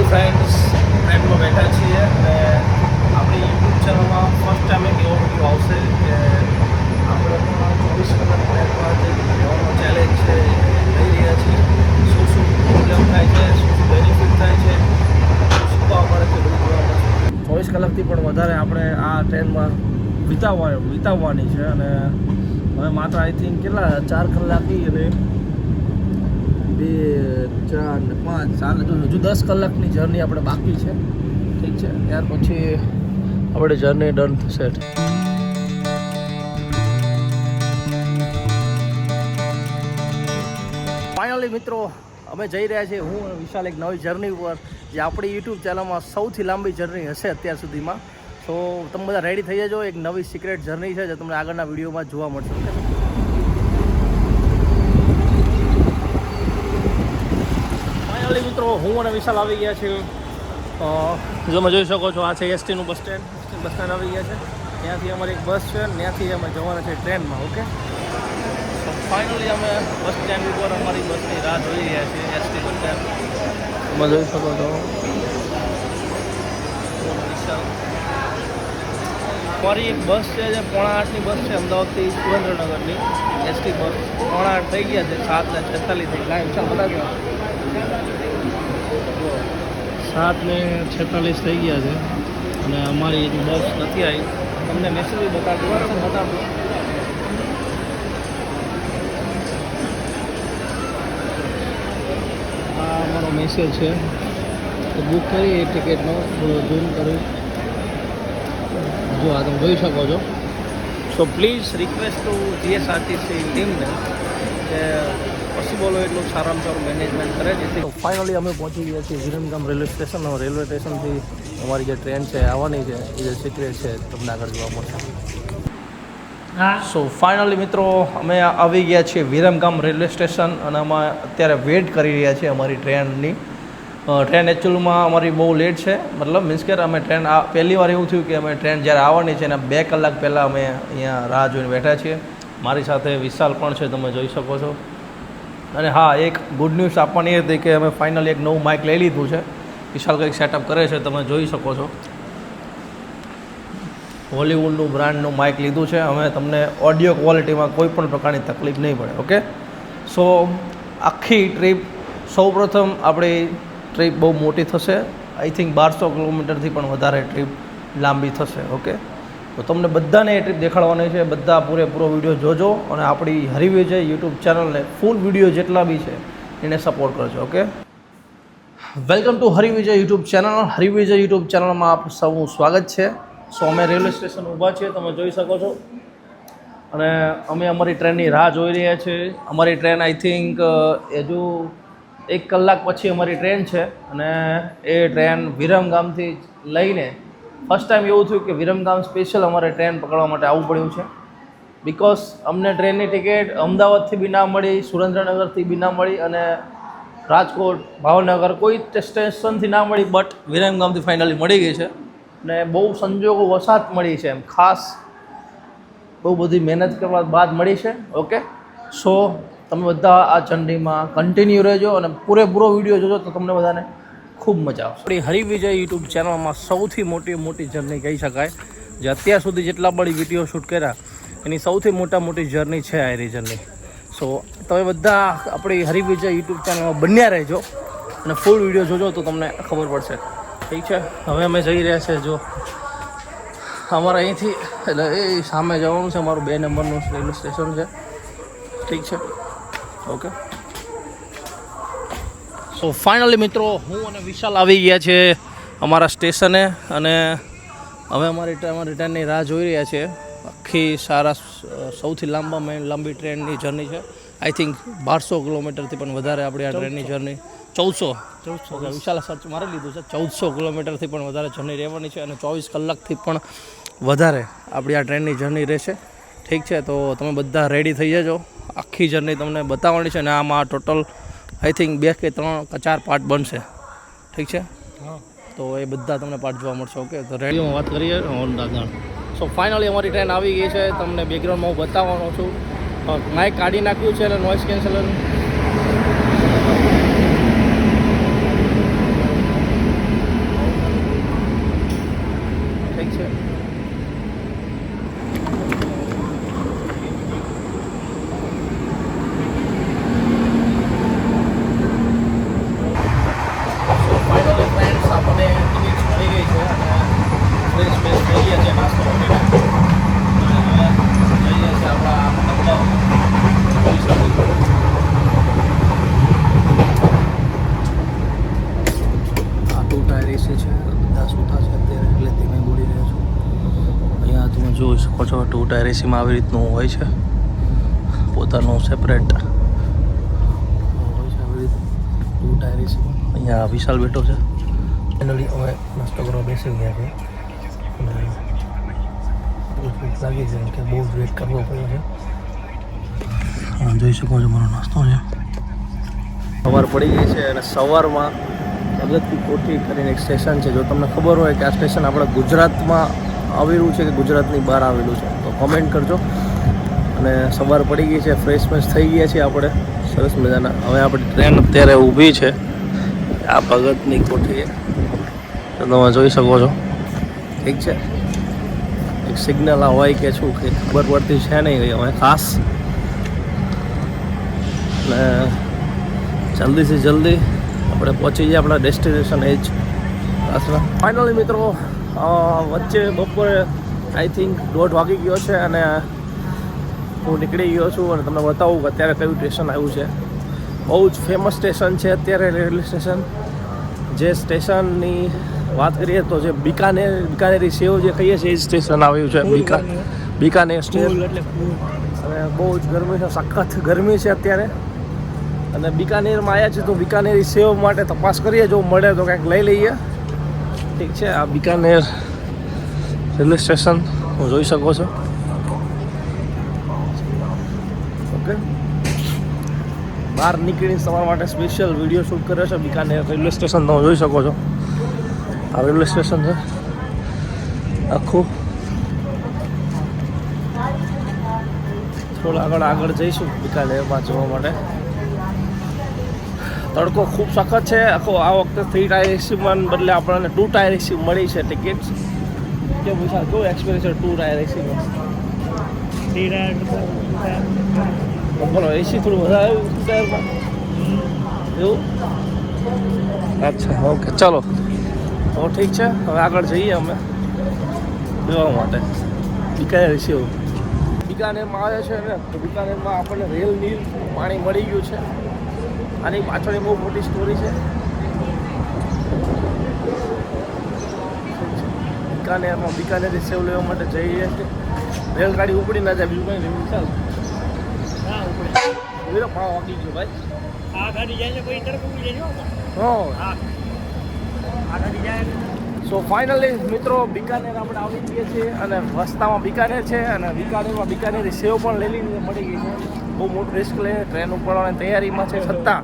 Friends, ટ્રેનમાં બેઠા છીએ અને આપણી યુટ્યુબ ચેનલમાં ફર્સ્ટ ટાઈમ એક એવો વિડીયો આવશે કે આપણે પણ 24 કલાક ટ્રેનમાં જે રહેવાનો ચેલેન્જ છે એ લઈ રહ્યા છીએ. શું શું પ્રોબ્લેમ થાય છે, શું શું બેનિફિટ થાય છે, શીખવા મળે છે, બધું જોવા મળશે. 24 કલાકથી પણ વધારે આપણે આ ટ્રેનમાં વિતાવવાની છે અને હવે માત્ર આઈ થિંક કેટલા 4 કલાકથી અને 2, 4 ને 5 4 હજુ 10 કલાકની જર્ની આપણે બાકી છે. ઠીક છે, ત્યાર પછી આપણે જર્ની ડન થશે. ફાઇનલી મિત્રો, અમે જઈ રહ્યા છીએ હું અને વિશાલ એક નવી જર્ની ઉપર, જે આપણી યુટ્યુબ ચેનલમાં સૌથી લાંબી જર્ની હશે અત્યાર સુધીમાં. સો તમે બધા રેડી થઈ જજો. એક નવી સિક્રેટ જર્ની છે જે તમને આગળના વિડીયોમાં જોવા મળશે. ફાઇનલી મિત્રો, હું અને વિશાલ આવી ગયા છીએ. તમે જોઈ શકો છો, આ છે એસટીનું બસ સ્ટેન્ડ. બસ સ્ટેન્ડ આવી ગયા છે. ત્યાંથી અમારી એક બસ છે, ત્યાંથી અમે જવાના છે ટ્રેનમાં. ઓકે, તો ફાઇનલી અમે બસ સ્ટેન્ડ ઉપર અમારી બસની રાહ જોઈ રહ્યા છીએ. એસટી બસ સ્ટેન્ડ તમે જોઈ શકો છો. વિશાલ, અમારી એક બસ છે જે 7:45ની બસ છે, અમદાવાદથી સુરેન્દ્રનગરની એસટી બસ. 7:45 થઈ ગયા છે, 7:46 થઈ ગયા. વિશાલ બતાવજો, 7:46 થઈ ગયા છે અને અમારી બસ નથી આવી. તમને મેસેજ બી બતાવજો. આ અમારો મેસેજ છે, બુક કરી ટિકિટનો ઝૂમ કરી જો આ તમે જોઈ શકો છો. So please request two GSRTC ટીમને કે પોસિબલ હોય એટલું સારામાં સારું મેનેજમેન્ટ કરે. જેથી ફાઇનલી અમે પહોંચી ગયા છીએ વિરમગામ રેલવે સ્ટેશન. રેલવે સ્ટેશનથી અમારી જે ટ્રેન છે આવવાની છે, એ જે સિક્રેટ છે તમને આગળ જોવા મળશે. સો ફાઇનલી મિત્રો, અમે આવી ગયા છીએ વિરમગામ રેલવે સ્ટેશન અને અમે અત્યારે વેઇટ કરી રહ્યા છીએ અમારી ટ્રેનની. ટ્રેન એકચ્યુઅલમાં અમારી બહુ લેટ છે. મતલબ મીન્સ કે અમે ટ્રેન પહેલી વાર એવું થયું કે અમે ટ્રેન જ્યારે આવવાની છે એના 2 કલાક પહેલાં અમે અહીંયા રાહ જોઈને બેઠા છીએ. મારી સાથે વિશાલ પણ છે, તમે જોઈ શકો છો. અને હા, એક ગુડ ન્યૂઝ આપવાની હતી કે અમે ફાઇનલી એક નવું માઇક લઈ લીધું છે. વિશાલ કંઈક સેટઅપ કરે છે, તમે જોઈ શકો છો. હોલીવુડનું બ્રાન્ડનું માઇક લીધું છે. અમે તમને ઓડિયો ક્વોલિટીમાં કોઈ પણ પ્રકારની તકલીફ નહીં પડે. ઓકે, સો આખી ટ્રીપ, સૌપ્રથમ આપણી ટ્રીપ બહુ મોટી થશે. આઈ થિંક 1200 કિલોમીટરથી પણ વધારે ટ્રીપ લાંબી થશે. ઓકે, તો તમને બધાને એ ટ્રીપ દેખાડવાની છે. બધા પૂરેપૂરો વિડીયો જોજો અને આપણી હરિવિજય યુટ્યુબ ચેનલને ફૂલ વિડીયો જેટલા બી છે એને સપોર્ટ કરજો. Okay, welcome to Harivijay YouTube channel. Harivijay YouTube ચેનલમાં આપ સૌનું સ્વાગત છે. સો અમે રેલવે સ્ટેશન ઊભા છીએ, તમે જોઈ શકો છો. અને અમે અમારી ટ્રેનની રાહ જોઈ રહ્યા છીએ. અમારી ટ્રેન આઈ થિંક હજુ 1 કલાક પછી અમારી ટ્રેન છે અને એ ટ્રેન વિરમગામથી લઈને ફર્સ્ટ ટાઈમ એવું થયું કે વિરમગામ સ્પેશિયલ અમારે ટ્રેન પકડવા માટે આવવું પડ્યું છે. બિકોઝ અમને ટ્રેનની ટિકિટ અમદાવાદથી બી ના મળી, સુરેન્દ્રનગરથી બી ના મળી અને રાજકોટ, ભાવનગર કોઈ સ્ટેશનથી ના મળી. બટ વિરમગામથી ફાઇનલી મળી ગઈ છે ને બહુ સંજોગો વસાત મળી છે. એમ ખાસ બહુ બધી મહેનત કરવા બાદ મળી છે. ઓકે, સો તમે બધા આ જર્નીમાં કન્ટિન્યુ રહેજો અને પૂરેપૂરો વિડીયો જોજો તો તમને બધાને ખૂબ મજા આવશે. આપણી હરિવિજય યુટ્યુબ ચેનલમાં સૌથી મોટી જર્ની કહી શકાય, જે અત્યાર સુધી જેટલા પણ વિડીયો શૂટ કર્યા એની સૌથી મોટી જર્ની છે આ જર્ની. સો તમે બધા આપણી હરિવિજય યુટ્યુબ ચેનલમાં બન્યા રહેજો અને ફૂલ વિડીયો જોજો તો તમને ખબર પડશે. ઠીક છે, હવે અમે જઈ રહ્યા છીએ. જો અમારે અહીંથી એટલે એ સામે જવાનું છે, અમારું 2 નંબરનું રેલવે સ્ટેશન છે. ઠીક છે, ઓકે. સો ફાઇનલી મિત્રો, હું અને વિશાલ આવી ગયા છે અમારા સ્ટેશને અને હવે અમારી ટ્રેનની રાહ જોઈ રહ્યા છીએ. આખી સૌથી લાંબી ટ્રેનની જર્ની છે. આઈ થિંક 1200 કિલોમીટરથી પણ વધારે આપણી આ ટ્રેનની જર્ની. 1400 વિશાલ સર્ચ મારી લીધું છે. 1400 કિલોમીટરથી પણ વધારે જર્ની રહેવાની છે અને 24 કલાકથી પણ વધારે આપણી આ ટ્રેનની જર્ની રહેશે. ઠીક છે, તો તમે બધા રેડી થઈ જજો. આખી જર્ની તમને બતાવવાની છે અને આમાં ટોટલ આઈ થિંક 2 કે 3 કે 4 પાર્ટ બનશે. ઠીક છે, તો એ બધા તમને પાર્ટ જોવા મળશે. ઓકે, તો રેડીઓમાં વાત કરીએ. સો ફાઇનલી અમારી ટ્રેન આવી ગઈ છે. તમને બેકગ્રાઉન્ડમાં હું બતાવવાનો છું. માઇક કાઢી નાખ્યું છે અને નોઇઝ કેન્સલર શકો છો 2 ટાયર એસીમાં આવી રીતનું હોય છે, પોતાનું સેપરેટ હોય છે આવી રીતે 2 ટાયર એસીમાં. અહીંયા વિશાલ બેઠો છે. ફાઇનલી અમે નાસ્તો કરવા બેસી ગયા છે અને ભૂખ લાગી છે કે બહુ જ વેટ કરવો પડ્યો છે. જોઈ શકો છો મારો નાસ્તો છે. સવાર પડી ગઈ છે અને સવારમાં અગત્ય કોઠી કરીને એક સ્ટેશન છે. જો તમને ખબર હોય કે આ સ્ટેશન આપણા ગુજરાતમાં આવેલું છે કે ગુજરાતની બહાર આવેલું છે તો કમેન્ટ કરજો. અને સવાર પડી ગઈ છે, ફ્રેશ ફ્રેશ થઈ ગયા છીએ આપણે સરસ મજાના. હવે આપણી ટ્રેન અત્યારે ઊભી છે આ ભગતની કોઠીએ, તો તમે જોઈ શકો છો. ઠીક છે, એક સિગ્નલ હોય કે શું કે ખબર પડતી છે નહીં ગઈ હવે ખાસ. અને જલ્દીથી જલ્દી આપણે પહોંચી જઈએ આપણા ડેસ્ટિનેશન એ જ આશરા. ફાઇનલી મિત્રો વચ્ચે બપોરે આઈ થિંક 1:30 વાગી ગયો છે અને હું નીકળી ગયો છું અને તમને બતાવું કે અત્યારે કયું સ્ટેશન આવ્યું છે. બહુ જ ફેમસ સ્ટેશન છે અત્યારે રેલવે સ્ટેશન. જે સ્ટેશનની વાત કરીએ તો જે બિકાનેરી સેવ જે કહીએ છીએ એ સ્ટેશન આવ્યું છે. બિકાનેર સ્ટેશન. અને બહુ જ ગરમી છે, સખત ગરમી છે અત્યારે. અને બિકાનેરમાં આવ્યા છે તો બિકાનેરી સેવ માટે તપાસ કરીએ, જો મળે તો કંઈક લઈ લઈએ. ઠીક છે, આ બિકાનેર રેલવે સ્ટેશન હું જોઈ શકો છો. ઓકે, બહાર નીકળીને તમારા માટે સ્પેશિયલ વિડીયો શૂટ કર્યો છે. બિકાનેર રેલવે સ્ટેશન તમે જોઈ શકો છો. આ રેલવે સ્ટેશન છે આખું. થોડા આગળ જઈશું બિકાનેરમાં જવા માટે. તડકો ખૂબ સખત છે આખો. આ વખતે 3 ટાયર એસીમાં બદલે આપણને 2 ટાયર એસી મળી છે ટિકિટ. કેવું વિચાર કેવું એક્સપિરિયન્સ છે 2 ટાયર એસીમાં? 3 ટાયર બોલો, એસી થોડું વધારે આવ્યું 2 ટાયરમાં એવું? અચ્છા, ઓકે, ચાલો તો ઠીક છે. હવે આગળ જઈએ અમે જોવા માટે બિકાનેર એસી. બિકાનેરમાં આવે છે ને તો બિકાનેરમાં આપણને રેલ નીલ પાણી મળી ગયું છે. આની પાછળ બહુ મોટી સ્ટોરી છે. બિકાનેરી સેવ લેવા માટે જઈએ છીએ. રેલગાડી ઉપડી ના જાય, બીજું કંઈ નહીં. ચાલ પાવ વાગી ગયો ભાઈ. આ ગાડી જાય કોઈ તરફ ઉડી જાય. હા, આ ગાડી જાય. સો ફાઇનલી મિત્રો બિકાનેર આપણે આવી ગઈએ છીએ અને રસ્તામાં બિકાનેર છે અને બિકાનેરમાં બિકાનેરી સેવ પણ લઈ મળી ગઈ છે. બહુ મોટું રિસ્ક લઈને ટ્રેન ઉપડવાની તૈયારીમાં છે છતાં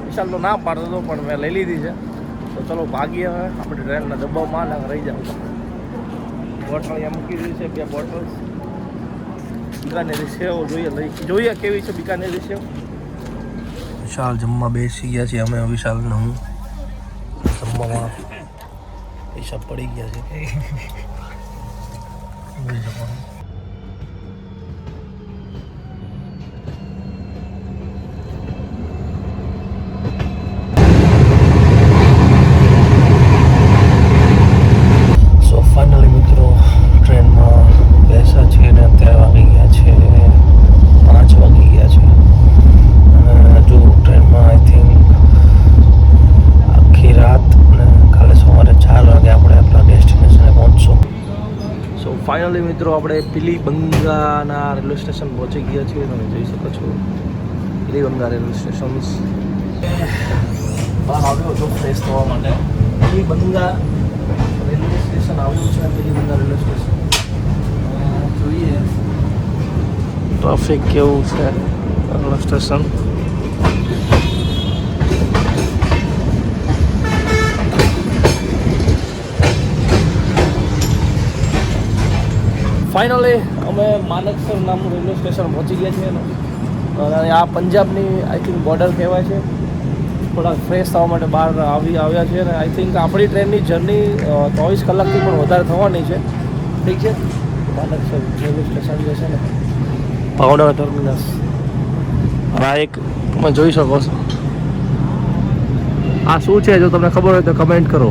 વિશાલ તો ના પાડતો હતો પણ મેં લઈ લીધી છે. તો ચલો ભાગીએ હવે આપણે ટ્રેનના ડબ્બામાં રહી જાવ. બોટલ અહીંયા મૂકી દીધી છે, 2 બોટલ્સ. બિકાનેરી સેવ જોઈએ કેવી છે બિકાનેરી સેવ. વિશાલ જમવા બેસી ગયા છીએ અમે. વિશાલ ને હું જમવામાં પૈસા પડી ગયા છે. સો ફાઇનલી મિત્રો ટ્રેનમાં બેસા છીએ ને અત્યારે વાગી ગયા છે 5 વાગી ગયા છે. અને હજુ ટ્રેનમાં આઈ થિંક આખી રાત અને કાલે સવારે 4 વાગે આપણે આપણા ડેસ્ટિનેશને પહોંચશું. સો ફાઇનલી મિત્રો આપણે પિલીબંગાના રેલવે સ્ટેશન પહોંચી ગયા છીએ. તમે જોઈ શકો છો પિલીબંગા રેલવે સ્ટેશન. બહાર આવ્યો હતો ફ્રેશ થવા માટે. પિલીબંગા રેલવે સ્ટેશન આવ્યું છે. પિલીબંગા રેલવે સ્ટેશન જોઈએ ટ્રાફિક કેવું છે રેલવે સ્ટેશન. ફાઇનલી અમે માનકસર નામનું રેલવે સ્ટેશન પહોંચી ગયા છીએ. અને આ પંજાબની આઈ થિંક બોર્ડર કહેવાય છે. થોડાક ફ્રેશ થવા માટે બહાર આવ્યા છે. અને આઈ થિંક આપણી ટ્રેનની જર્ની 24 કલાકથી પણ વધારે થવાની છે. ઠીક છે, માનકસર રેલવે સ્ટેશન જે છે ને ભાવનગર ટર્મિનસ. આ એક તમે જોઈ શકો છો. આ શું છે જો તમને ખબર હોય તો કમેન્ટ કરો.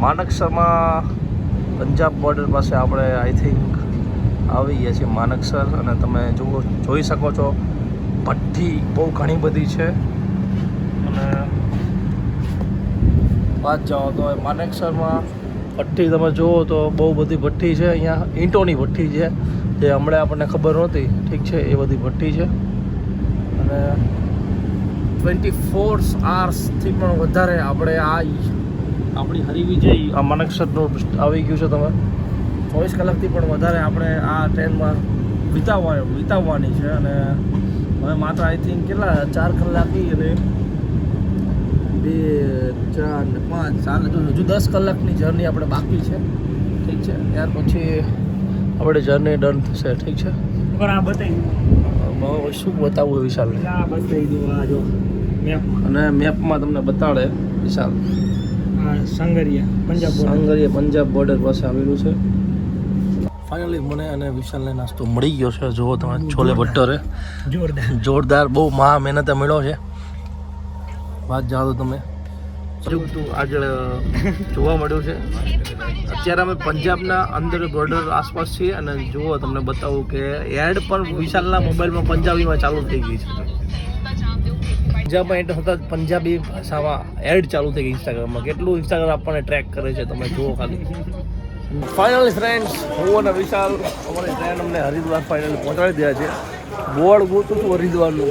માનકસરમાં પંજાબ બોર્ડર પાસે આપણે આઈ થિંક આવી ગયા છીએ માનકસર. અને તમે જોઈ શકો છો ભઠ્ઠી બહુ ઘણી બધી છે. અને વાત જાઓ તો માનેકશરમાં ભઠ્ઠી તમે જુઓ તો બહુ બધી ભઠ્ઠી છે અહીંયા, ઈંટોની ભઠ્ઠી છે જે હમણાં આપણને ખબર નહોતી. ઠીક છે, એ બધી ભઠ્ઠી છે અને 24 hours-થી પણ વધારે આપણે આપણી હરિવિજય આ માનેકશોરનું આવી ગયું છે. તમે 24 કલાકથી પણ વધારે આપણે આ ટ્રેનમાં વિતાવવાની છે અને હવે માત્ર આઈ થિંક કેટલા 4 કલાકની અને 2, 4 ને 5 હજુ 10 કલાકની જર્ની આપણે બાકી છે. ઠીક છે, ત્યાર પછી આપણે જર્ની ડન થશે. ઠીક છે, આ બતાવી શું બતાવવું વિશાલ? આ બતાવી દો, આ જો મેપ અને મેપમાં તમને બતાડે વિશાલ. સાંગરિયા પંજાબ બોર્ડર પાસે આવેલું છે. ફાઇનલી મને અને વિશાલને નાસ્તો મળી ગયો છે. જુઓ તમે, છોલે ભટુરે જોરદાર, બહુ મહેનતે મળ્યો છે. વાત જાઓ તમે આગળ જોવા મળ્યું છે. અત્યારે અમે પંજાબના અંદર બોર્ડર આસપાસ છીએ અને જુઓ તમને બતાવું કે એડ પણ વિશાલના મોબાઈલમાં પંજાબીમાં ચાલુ થઈ ગઈ છે. પંજાબમાં એડ થતાં પંજાબી ભાષામાં એડ ચાલુ થઈ ગઈ ઇન્સ્ટાગ્રામમાં. કેટલું ઇન્સ્ટાગ્રામ આપણને ટ્રેક કરે છે તમે જુઓ ખાલી. ફાઇનલી ફ્રેન્ડ્સ, હું અને વિશાલ અમારી ટ્રેન અમને હરિદ્વાર ફાઇનલી પહોંચાડી દે છે. બોર્ડ ગોતું છું હરિદ્વારનું,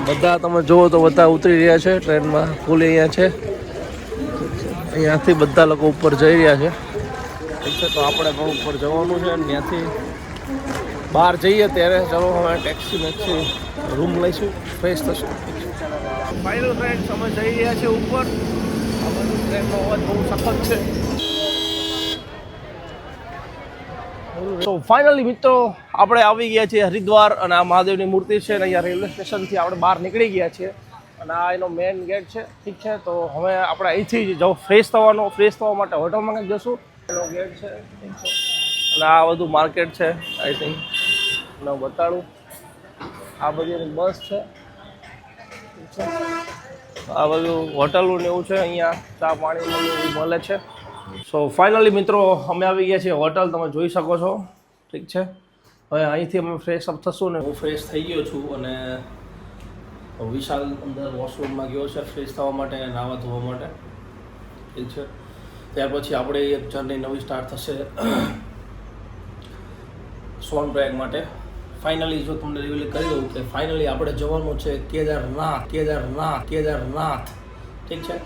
બધા તમે જુઓ તો બધા ઉતરી રહ્યા છે ટ્રેનમાં. ફૂલ અહીંયા છે, અહીંયાથી બધા લોકો ઉપર જઈ રહ્યા છે. ઠીક છે, તો આપણે પણ ઉપર જવાનું છે અને ત્યાંથી બહાર જઈએ ત્યારે ચાલો હવે ટેક્સી રૂમ લઈશું, ફ્રેશ થશું. ફાઇનલ ફ્રેન્ડ્સ, અમે જઈ રહ્યા છીએ ઉપર. આ બધું ટ્રેનનો અવાજ બહુ સખત છે. તો ફાઇનલી મિત્રો આપણે આવી ગયા છીએ હરિદ્વાર અને આ મહાદેવની મૂર્તિ છે અને અહીંયા રેલવે સ્ટેશનથી આપણે બહાર નીકળી ગયા છીએ અને આ એનો મેઇન ગેટ છે. ઠીક છે, તો હવે આપણે અહીંથી જ ફ્રેશ થવા માટે હોટલમાં કંઈક જશું. એનો ગેટ છે. ઠીક છે, અને આ બધું માર્કેટ છે આઈ થિંક. અને બતાડું, આ બધી બસ છે. ઠીક છે, આ બધું હોટલો ને એવું છે. અહીંયા ચા પાણી મળે છે. સો ફાઇનલી મિત્રો અમે આવી ગયા છીએ હોટલ, તમે જોઈ શકો છો. ઠીક છે, હવે અહીંથી અમે ફ્રેશ અપ થશું ને હું ફ્રેશ થઈ ગયો છું અને વિશાલ અંદર વોશરૂમમાં ગયો છે ફ્રેશ થવા માટે, નાહવા ધોવા માટે. ઠીક છે, ત્યાર પછી આપણે એક જર્ની નવી સ્ટાર્ટ થશે સોનપ્રયાગ માટે. ફાઇનલી જો તમને રિવીલ કરી દઉં કે ફાઇનલી આપણે જવાનું છે કેદારનાથ. ઠીક છે.